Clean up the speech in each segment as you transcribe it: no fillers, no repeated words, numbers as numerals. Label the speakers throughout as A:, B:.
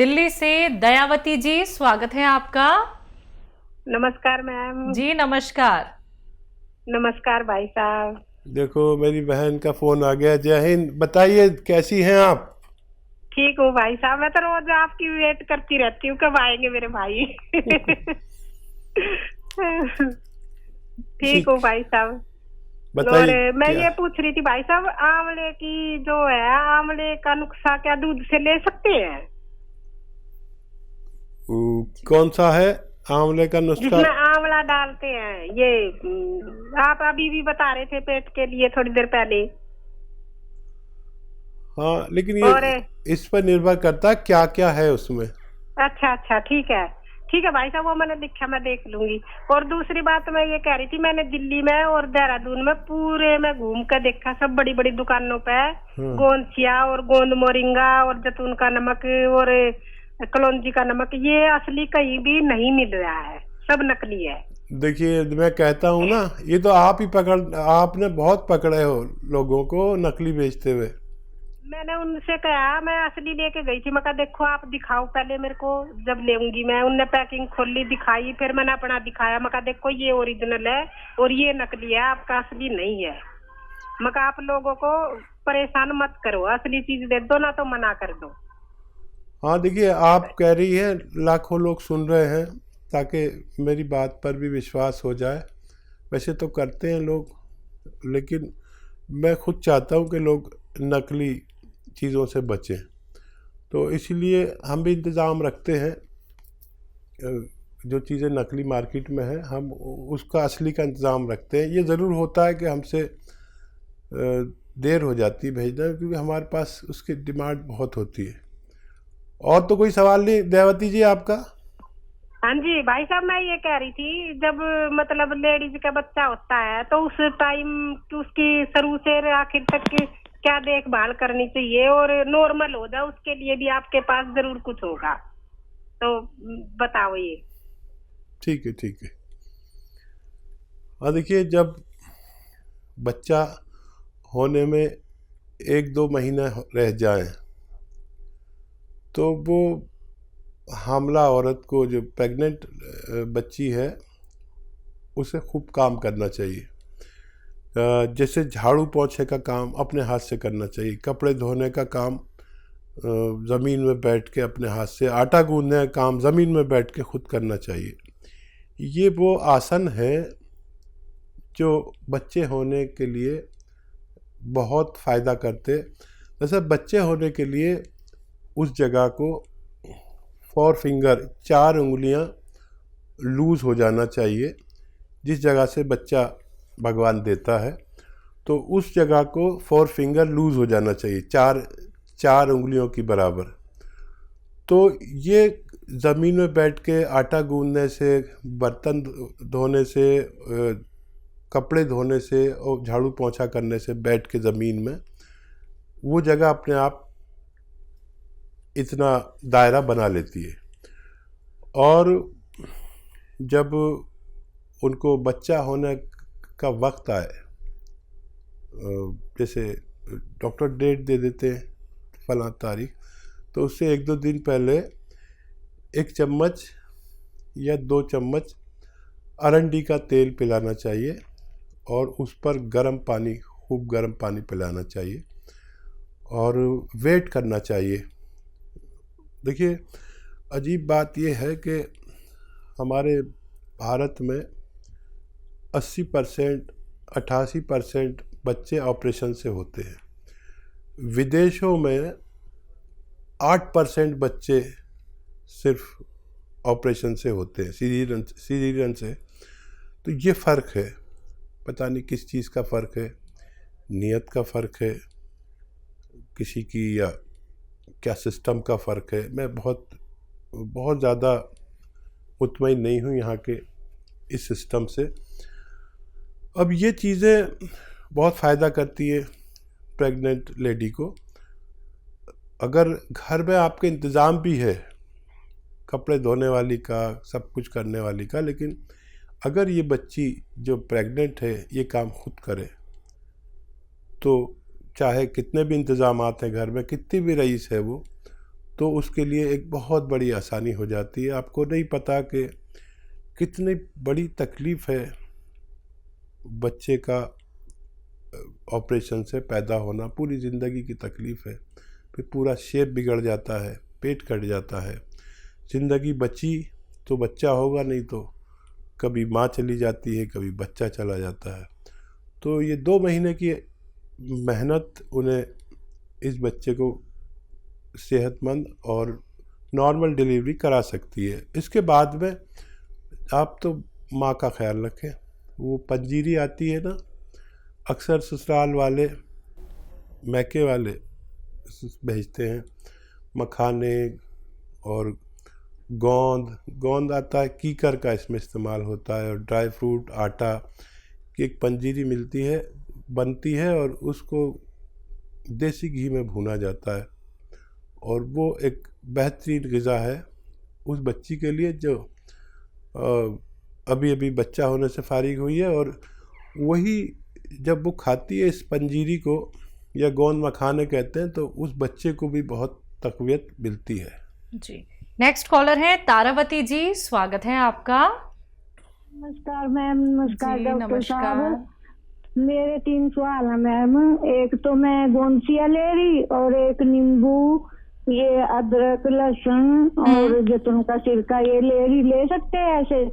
A: दिल्ली से दयावती जी, स्वागत है आपका।
B: नमस्कार मैम।
A: जी नमस्कार।
B: नमस्कार भाई साहब।
C: देखो मेरी बहन का फोन आ गया। जय हिंद। बताइए कैसी हैं आप?
B: ठीक हूँ भाई साहब, मैं तो रोज आपकी वेट करती रहती हूँ, कब आएंगे मेरे भाई। ठीक
C: ठीक।
B: हूँ भाई साहब। और
C: बताइए
B: मैं
C: क्या।
B: ये पूछ रही थी भाई साहब, आंवले की जो है, आंवले का नुस्खा क्या दूध से ले सकते हैं?
C: कौन सा है आंवले का नुस्खा?
B: जिसमें आंवला डालते हैं ये, आप अभी भी बता रहे थे पेट के लिए थोड़ी देर पहले।
C: हाँ, लेकिन
B: और
C: ये इस पर निर्भर करता है क्या क्या है उसमें।
B: अच्छा अच्छा, ठीक है। ठीक है भाई साहब, वो मैंने लिखा, मैं देख लूंगी। और दूसरी बात मैं ये कह रही थी, मैंने दिल्ली में और देहरादून में पूरे में घूम कर देखा, सब बड़ी बड़ी दुकानों पे गोंदचिया और गोंद मोरिंगा और जैतून का नमक और कलौंजी का नमक, ये असली कहीं भी नहीं मिल रहा है, सब नकली है।
C: देखिए मैं कहता हूँ ना, ये तो आपने बहुत पकड़े हो लोगों को नकली बेचते हुए।
B: मैंने उनसे कहा, मैं असली लेके गई थी, मैं कहा देखो आप दिखाओ पहले मेरे को, जब लेऊंगी मैं। उनने पैकिंग खोली, दिखाई, फिर मैंने अपना दिखाया, मैं कहा देखो ये ओरिजिनल है और ये नकली है, आपका असली नहीं है। मैं कहा आप लोगों को परेशान मत करो, असली चीज दे दो ना तो मना कर दो।
C: हाँ देखिए, आप कह रही हैं, लाखों लोग सुन रहे हैं, ताकि मेरी बात पर भी विश्वास हो जाए। वैसे तो करते हैं लोग, लेकिन मैं खुद चाहता हूँ कि लोग नकली चीज़ों से बचें, तो इसीलिए हम भी इंतज़ाम रखते हैं। जो चीज़ें नकली मार्केट में हैं, हम उसका असली का इंतज़ाम रखते हैं। ये ज़रूर होता है कि हमसे देर हो जाती है भेजना, क्योंकि हमारे पास उसकी डिमांड बहुत होती है। और तो कोई सवाल नहीं दयावती जी आपका?
B: हाँ जी भाई साहब, मैं ये कह रही थी, जब मतलब लेडीज का बच्चा होता है तो उस टाइम उसकी शुरू से आखिर तक क्या देखभाल करनी चाहिए, और नॉर्मल हो जाए उसके लिए भी आपके पास जरूर कुछ होगा, तो बताओ ये।
C: ठीक है, ठीक है। हाँ देखिए, जब बच्चा होने में 1-2 महीने रह जाएं, तो वो हामला औरत को, जो प्रेग्नेंट बच्ची है, उसे खूब काम करना चाहिए। जैसे झाड़ू पोंछे का काम अपने हाथ से करना चाहिए, कपड़े धोने का काम ज़मीन में बैठ के अपने हाथ से, आटा गूंदने का काम ज़मीन में बैठ के खुद करना चाहिए। ये वो आसन है जो बच्चे होने के लिए बहुत फ़ायदा करते। जैसे बच्चे होने के लिए उस जगह को 4 फिंगर, 4 उंगलियां लूज़ हो जाना चाहिए। जिस जगह से बच्चा भगवान देता है, तो उस जगह को 4 फिंगर लूज़ हो जाना चाहिए, 4 उंगलियों की बराबर। तो ये ज़मीन में बैठ के आटा गूंदने से, बर्तन धोने से, कपड़े धोने से और झाड़ू पोंछा करने से, बैठ के ज़मीन में, वो जगह अपने आप इतना दायरा बना लेती है। और जब उनको बच्चा होने का वक्त आए, जैसे डॉक्टर डेट दे देते हैं फलां तारीख, तो उससे 1-2 दिन पहले 1 चम्मच या 2 चम्मच अरंडी का तेल पिलाना चाहिए, और उस पर गर्म पानी, खूब गर्म पानी पिलाना चाहिए, और वेट करना चाहिए। देखिए, अजीब बात यह है कि हमारे भारत में 80%, 88% बच्चे ऑपरेशन से होते हैं। विदेशों में 8% बच्चे सिर्फ ऑपरेशन से होते हैं, सीजरियन से। तो ये फ़र्क है, पता नहीं किस चीज़ का फ़र्क है, नियत का फ़र्क है किसी की, या क्या सिस्टम का फ़र्क है। मैं बहुत ज़्यादा मुतमईन नहीं हूँ यहाँ के इस सिस्टम से। अब ये चीज़ें बहुत फ़ायदा करती है प्रेग्नेंट लेडी को। अगर घर में आपके इंतज़ाम भी है, कपड़े धोने वाली का, सब कुछ करने वाली का, लेकिन अगर ये बच्ची जो प्रेग्नेंट है ये काम खुद करे, तो चाहे कितने भी इंतज़ामात हैं घर में, कितनी भी रईस है वो, तो उसके लिए एक बहुत बड़ी आसानी हो जाती है। आपको नहीं पता कि कितनी बड़ी तकलीफ़ है बच्चे का ऑपरेशन से पैदा होना, पूरी ज़िंदगी की तकलीफ़ है। फिर पूरा शेप बिगड़ जाता है, पेट कट जाता है। ज़िंदगी बची तो बच्चा होगा, नहीं तो कभी माँ चली जाती है, कभी बच्चा चला जाता है। तो ये 2 महीने की मेहनत उन्हें इस बच्चे को सेहतमंद और नॉर्मल डिलीवरी करा सकती है। इसके बाद में आप तो माँ का ख्याल रखें। वो पंजीरी आती है ना, अक्सर ससुराल वाले, मैके वाले भेजते हैं, मखाने और गोंद आता है, कीकर का इसमें इस्तेमाल होता है, और ड्राई फ्रूट, आटा की एक पंजीरी मिलती है, बनती है, और उसको देसी घी में भूना जाता है। और वो एक बेहतरीन ग़िज़ा है उस बच्ची के लिए जो अभी अभी बच्चा होने से फारिग हुई है। और वही जब वो खाती है इस पंजीरी को, या गोंद मखाने कहते हैं, तो उस बच्चे को भी बहुत तक़वियत मिलती है।
A: जी, नेक्स्ट कॉलर है तारावती जी, स्वागत है आपका।
D: नमस्कार मैम। नमस्कार
A: जी,
D: डॉक्टर
A: नमस्कार।
D: साहब। मेरे 3 सवाल है मैम। एक तो मैं गोंसिया ले रही, और एक नींबू, ये अदरक, लहसुन और जैतून का सिरका ये ले सकते हैं ऐसे?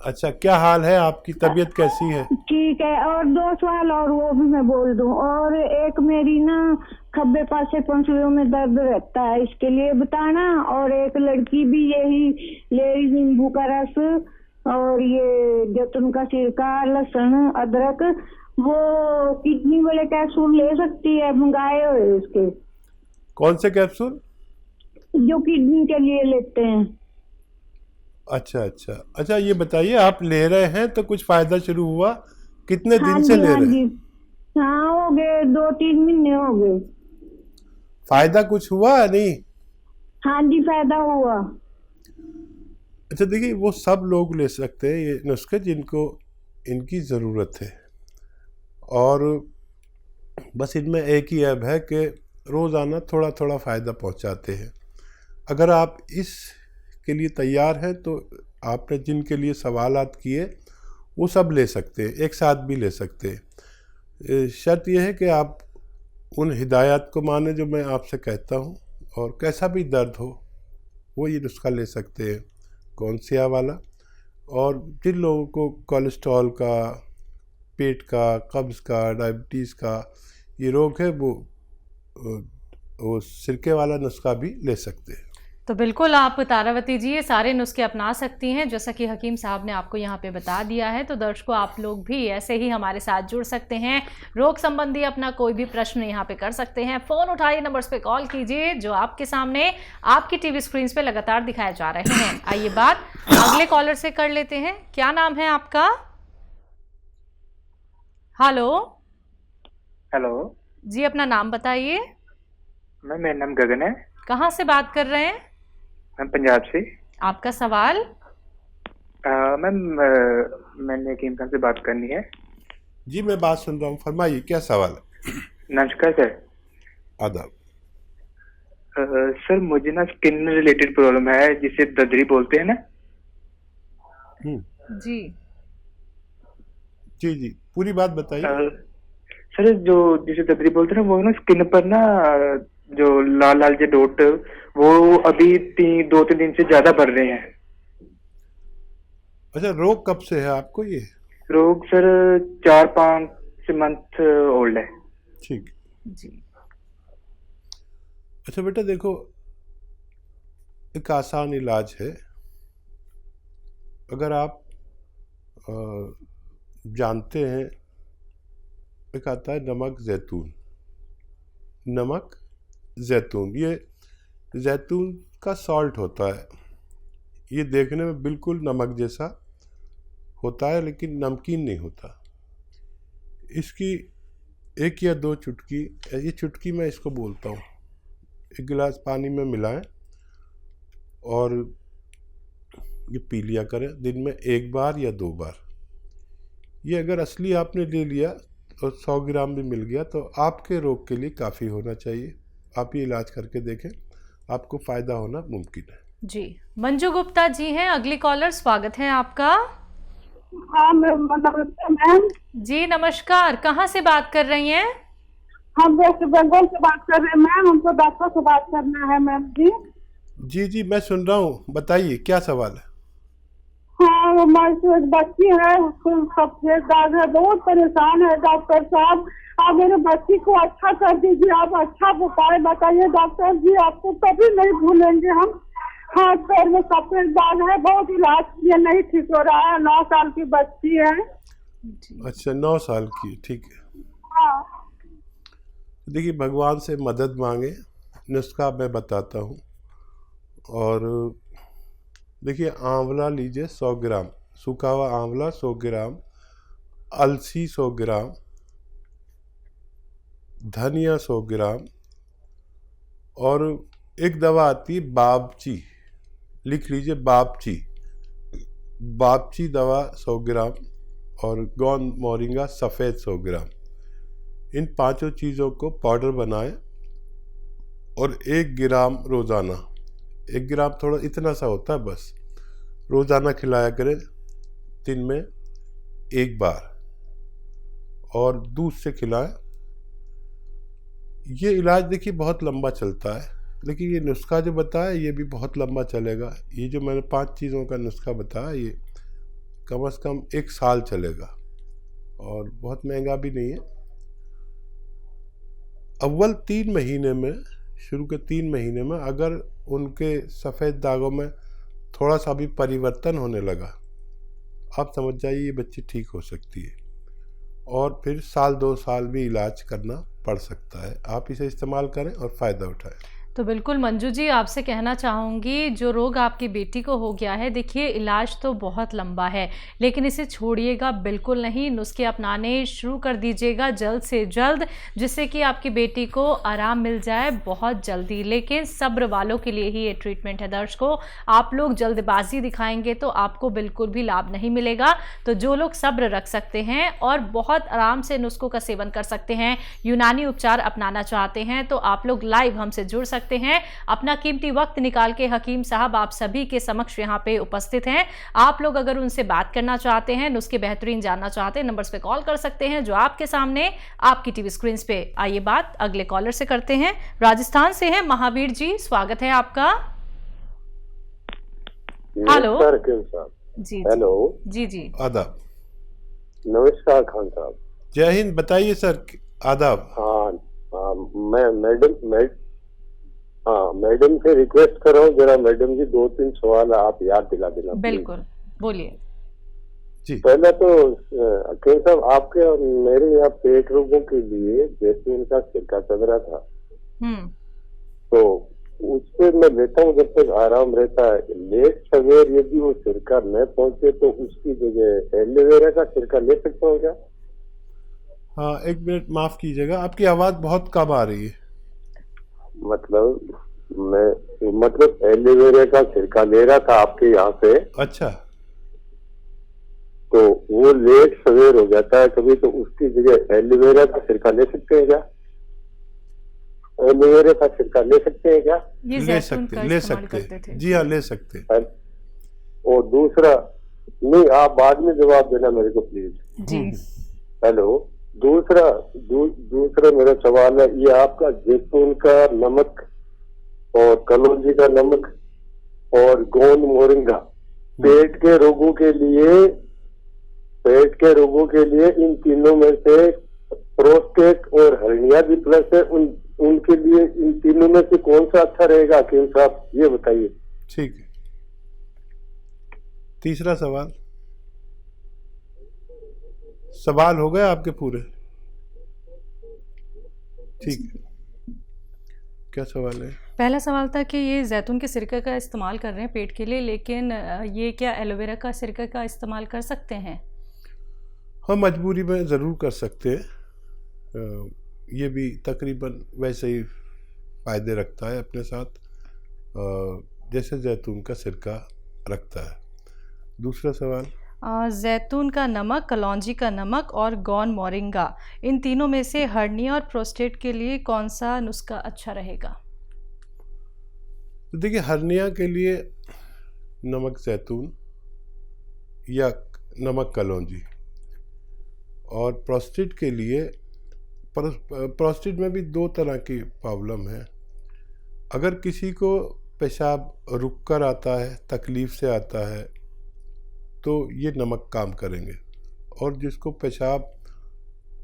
C: अच्छा, क्या हाल है आपकी, तबीयत कैसी है?
D: ठीक है। और 2 सवाल और वो भी मैं बोल दूं। और एक मेरी ना खब्बे पासे पंसलियों में दर्द रहता है, इसके लिए बताना। और एक लड़की भी यही ले रही, नींबू का रस और ये जैतून का सिरका, लहसुन, अदरक, वो किडनी वाले कैप्सूल ले सकती है, मंगाए हुए उसके।
C: कौन से कैप्सूल?
D: जो किडनी के लिए लेते हैं।
C: अच्छा, ये बताइए, आप ले रहे हैं तो कुछ फ़ायदा शुरू हुआ? कितने दिन से ले
D: हाँ
C: रहे
D: जी,
C: हैं?
D: हाँ हो गए, 2-3 महीने हो गए।
C: फ़ायदा कुछ हुआ नहीं?
D: हाँ जी, फायदा हुआ।
C: अच्छा, देखिए, वो सब लोग ले सकते हैं ये नुस्खे जिनको इनकी ज़रूरत है। और बस इनमें एक ही ऐब है कि रोज़ाना थोड़ा थोड़ा फ़ायदा पहुंचाते हैं। अगर आप इस के लिए तैयार हैं तो आपने जिनके लिए सवालात किए वो सब ले सकते हैं, एक साथ भी ले सकते हैं। शर्त यह है कि आप उन हिदायत को माने जो मैं आपसे कहता हूँ, और कैसा भी दर्द हो वो ये नुस्खा ले सकते हैं, गोंसिया वाला। और जिन लोगों को कोलेस्ट्रॉल का, पेट का, कब्ज़ का, डायबिटीज़ का ये रोग है, वो सिरके वाला नुस्खा भी ले सकते हैं।
A: तो बिल्कुल आप तारावती जी ये सारे नुस्खे अपना सकती हैं, जैसा कि हकीम साहब ने आपको यहाँ पे बता दिया है। तो दर्शकों, आप लोग भी ऐसे ही हमारे साथ जुड़ सकते हैं, रोग संबंधी अपना कोई भी प्रश्न यहाँ पे कर सकते हैं। फ़ोन उठाइए, नंबर्स पे कॉल कीजिए जो आपके सामने आपकी टीवी स्क्रीन पे लगातार दिखाए जा रहे हैं। आइए बात अगले कॉलर से कर लेते हैं। क्या नाम है आपका? हेलो जी, अपना नाम बताइए।
E: मैम, मेरा नाम गगन है।
A: कहाँ से बात कर रहे हैं?
E: मैम, पंजाब से।
A: आपका सवाल?
E: मैम, मैंने हकीम साहब से बात करनी है।
C: जी, मैं बात सुन रहा हूँ, फरमाइए, क्या सवाल है?
E: नमस्कार सर।
C: आदाब।
E: सर, मुझे ना स्किन रिलेटेड प्रॉब्लम है, जिसे ददरी बोलते हैं ना।
A: जी
C: जी जी, पूरी बात बताइए।
E: सर, जो जिसे ददरी बोलते हैं ना, वो ना स्किन पर ना जो लाल लाल जो डॉट, वो अभी 2-3 दिन से ज्यादा बढ़ रहे हैं।
C: अच्छा, रोग कब से है आपको ये?
E: रोग सर 4-5 मंथ ओल्ड है।
C: ठीक
A: जी।
C: अच्छा बेटा, देखो, एक आसान इलाज है। अगर आप जानते हैं, एक आता है नमक जैतून। नमक जैतून, ये जैतून का सॉल्ट होता है। ये देखने में बिल्कुल नमक जैसा होता है, लेकिन नमकीन नहीं होता। इसकी 1 या 2 चुटकी, ये चुटकी मैं इसको बोलता हूँ, 1 गिलास पानी में मिलाएं और ये पी लिया करें दिन में 1 बार या 2 बार। ये अगर असली आपने ले लिया और 100 ग्राम भी मिल गया तो आपके रोग के लिए काफ़ी होना चाहिए। आप ये इलाज करके देखें, आपको फ़ायदा होना मुमकिन है।
A: जी, मंजू गुप्ता जी हैं अगली कॉलर, स्वागत है आपका।
D: हाँ मैम।
A: जी नमस्कार, कहाँ से बात कर रही हैं?
D: हम वेस्ट बंगाल से बात कर रहे हैं मैम, हमको डॉक्टर से बात करना है मैम जी।
C: जी जी मैं सुन रहा हूँ, बताइए क्या सवाल है।
D: हाँ हमारी एक बच्ची है, उसको सफेद दाग है, बहुत परेशान है डॉक्टर साहब। आप मेरे बच्ची को अच्छा कर दीजिए, आप अच्छा उपाय बताइए डॉक्टर जी, आपको कभी नहीं भूलेंगे हम। हाथ पैर में सफेद दाग है, बहुत इलाज किए नहीं ठीक हो रहा है। 9 साल की बच्ची है।
C: अच्छा 9 साल की, ठीक है।
D: हाँ
C: देखिए भगवान से मदद मांगे, नुस्खा मैं बताता हूँ। और देखिए आंवला लीजिए 100 ग्राम, सूखा हुआ आंवला 100 ग्राम, अलसी 100 ग्राम, धनिया 100 ग्राम, और एक दवा आती है बाबची, लिख लीजिए बाबची दवा 100 ग्राम, और गौन मोरिंगा सफ़ेद 100 ग्राम। इन 5 चीज़ों को पाउडर बनाएं और 1 ग्राम रोज़ाना, 1 ग्राम थोड़ा इतना सा होता है बस, रोज़ाना खिलाया करें, दिन में 1 बार, और दूध से खिलाएं। ये इलाज देखिए बहुत लंबा चलता है, लेकिन ये नुस्खा जो बताया ये भी बहुत लंबा चलेगा। ये जो मैंने 5 चीज़ों का नुस्खा बताया ये कम से कम 1 साल चलेगा, और बहुत महंगा भी नहीं है। अव्वल 3 महीने में, शुरू के 3 महीने में अगर उनके सफ़ेद दागों में थोड़ा सा भी परिवर्तन होने लगा, आप समझ जाइए ये बच्ची ठीक हो सकती है। और फिर 1-2 साल भी इलाज करना पड़ सकता है। आप इसे इस्तेमाल करें और फ़ायदा उठाएं।
A: तो बिल्कुल मंजू जी, आपसे कहना चाहूँगी जो रोग आपकी बेटी को हो गया है, देखिए इलाज तो बहुत लंबा है, लेकिन इसे छोड़िएगा बिल्कुल नहीं, नुस्खे अपनाने शुरू कर दीजिएगा जल्द से जल्द, जिससे कि आपकी बेटी को आराम मिल जाए बहुत जल्दी। लेकिन सब्र वालों के लिए ही ये ट्रीटमेंट है दर्शकों, आप लोग जल्दबाजी दिखाएंगे तो आपको बिल्कुल भी लाभ नहीं मिलेगा। तो जो लोग सब्र रख सकते हैं और बहुत आराम से नुस्खों का सेवन कर सकते हैं, यूनानी उपचार अपनाना चाहते हैं, तो आप लोग लाइव हमसे जुड़ सकते हैं। अपना कीमती वक्त निकाल के हकीम साहब आप सभी के समक्ष यहाँ पे उपस्थित हैं। आप लोग अगर उनसे बात करना चाहते हैं, नुस्खे बेहतरीन जानना चाहते हैं, नंबर्स पे कॉल कर सकते हैं जो आपके सामने आपकी टीवी स्क्रीन पे। आइए बात अगले कॉलर से करते हैं, राजस्थान से हैं महावीर जी, स्वागत है आपका। हेलो जी,
F: हेलो
A: जी जी,
C: आदाब।
F: नमस्कार खान साहब।
C: जय हिंद, बताइए सर। आदाब।
F: हाँ मैं मैडम से रिक्वेस्ट कर रहा हूँ, जरा मैडम जी 2-3 सवाल आप याद दिला देना।
A: बिल्कुल बोलिए
C: जी।
F: पहला तो अकील साहब, आपके और मेरे यहाँ पेट रोगों के लिए जैसे इनका सिरका चल रहा था, तो उससे मैं लेता हूँ जब तक आराम रहता है। लेट सवेर यदि वो सिरका न पहुंचे तो उसकी जगह एलोवेरा का सिरका ले सकता हूँ क्या?
C: हाँ 1 मिनट माफ़ कीजिएगा, आपकी आवाज़ बहुत कम आ रही है।
F: मतलब एलोवेरा का सिरका ले रहा था आपके यहाँ से।
C: अच्छा।
F: तो वो लेट सवेर हो जाता है कभी, तो उसकी जगह एलोवेरा का सिरका ले सकते हैं क्या? एलोवेरा का सिरका ले सकते हैं क्या?
C: ले सकते जी हाँ, ले सकते।
F: और दूसरा, नहीं आप बाद में जवाब देना मेरे को प्लीज
A: जी।
F: हेलो। दूसरा मेरा सवाल है, ये आपका जैतून का नमक और कलौंजी का नमक और गोंद मोरिंगा पेट के रोगों के लिए इन तीनों में से प्रोस्टेट और हर्निया भी प्लस है, उनके लिए इन तीनों में से कौन सा अच्छा रहेगा हकीम साहब, ये बताइए।
C: ठीक है। तीसरा सवाल हो गए आपके पूरे? ठीक है, क्या सवाल है?
A: पहला सवाल था कि ये जैतून के सिरके का इस्तेमाल कर रहे हैं पेट के लिए, लेकिन ये क्या एलोवेरा का सिरका का इस्तेमाल कर सकते हैं?
C: हाँ, मजबूरी में ज़रूर कर सकते हैं। ये भी तकरीबन वैसे ही फ़ायदे रखता है अपने साथ जैसे जैतून का सिरका रखता है। दूसरा सवाल,
A: जैतून का नमक, कलौंजी का नमक और गौन मोरिंगा, इन तीनों में से हर्निया और प्रोस्टेट के लिए कौन सा नुस्खा अच्छा रहेगा?
C: हाँ, एक मिनट माफ़ कीजिएगा, आपकी आवाज़ बहुत कम आ रही है।
A: जी।
C: तीसरा सवाल, जैतून का नमक, कलौंजी का नमक और गौन मोरिंगा, इन तीनों में से हर्निया और प्रोस्टेट के लिए कौन सा नुस्खा अच्छा रहेगा? तो देखिए, हर्निया के लिए नमक जैतून या नमक कलौंजी, और प्रोस्टेट के लिए प्रोस्टेट में भी 2 तरह की प्रॉब्लम है। अगर किसी को पेशाब रुक कर आता है, तकलीफ़ से आता है, तो ये नमक काम करेंगे। और जिसको पेशाब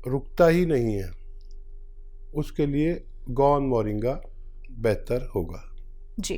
C: रुकता ही नहीं है, उसके लिए गौन मोरिंगा बेहतर होगा।
A: जी,